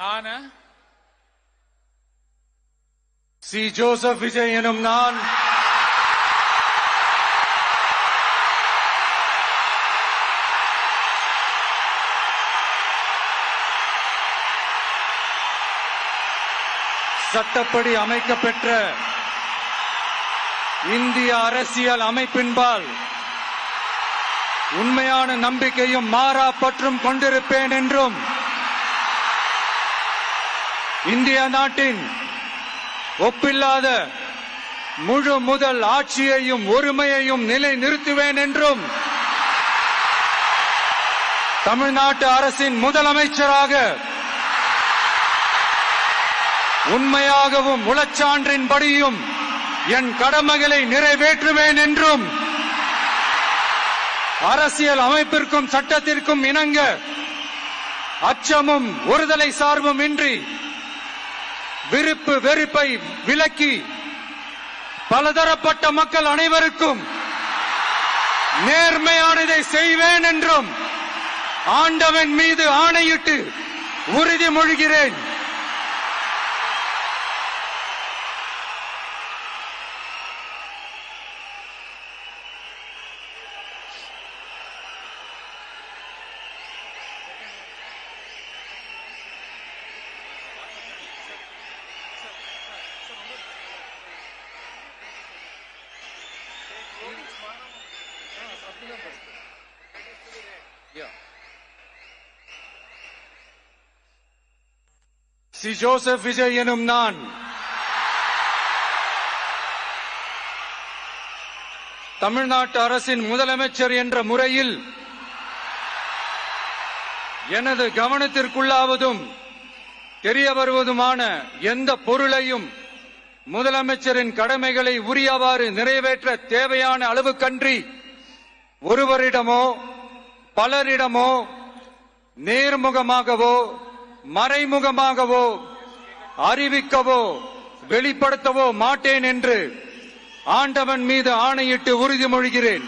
நான் C. Joseph Vijay எனும் நான் சட்டப்படி அமைக்கப்பெற்ற இந்திய அரசியல் அமைப்பின்பால் உண்மையான நம்பிக்கையும் மாறா பற்றும் கொண்டிருப்பேன் என்றும் இந்திய நாட்டின் ஒப்பில்லாத முழு முதல் ஆட்சியையும் ஒருமையையும் நிலைநிறுத்துவேன் என்றும் தமிழ்நாட்டு அரசின் முதலமைச்சராக உண்மையாகவும் உளச்சான்றின்படியும் என் கடமைகளை நிறைவேற்றுவேன் என்றும் அரசியல் அமைப்பிற்கும் சட்டத்திற்கும் இணங்க அச்சமும் ஒருதலை சார்பும் இன்றி விருப்பு வெறுப்பை விலக்கி பலதரப்பட்ட மக்கள் அனைவருக்கும் நேர்மையானதை செய்வேன் என்றும் ஆண்டவன் மீது ஆணையிட்டு உறுதிமொழிகிறேன். சி. ஜோசப் விஜய் எனும் நான் தமிழ்நாட்டு அரசின் முதலமைச்சர் என்ற முறையில் எனது கவனத்திற்குள்ளாவதும் தெரிய வருவதுமான எந்த பொருளையும் முதலமைச்சரின் கடமைகளை உரியவாறு நிறைவேற்ற தேவையான அளவுக்கன்றி ஒருவரிடமோ பலரிடமோ நேர்முகமாகவோ மறைமுகமாகவோ அறிவிக்கவோ வெளிப்படுத்தவோ மாட்டேன் என்று ஆண்டவன் மீது ஆணையிட்டு உறுதிமொழிகிறேன்.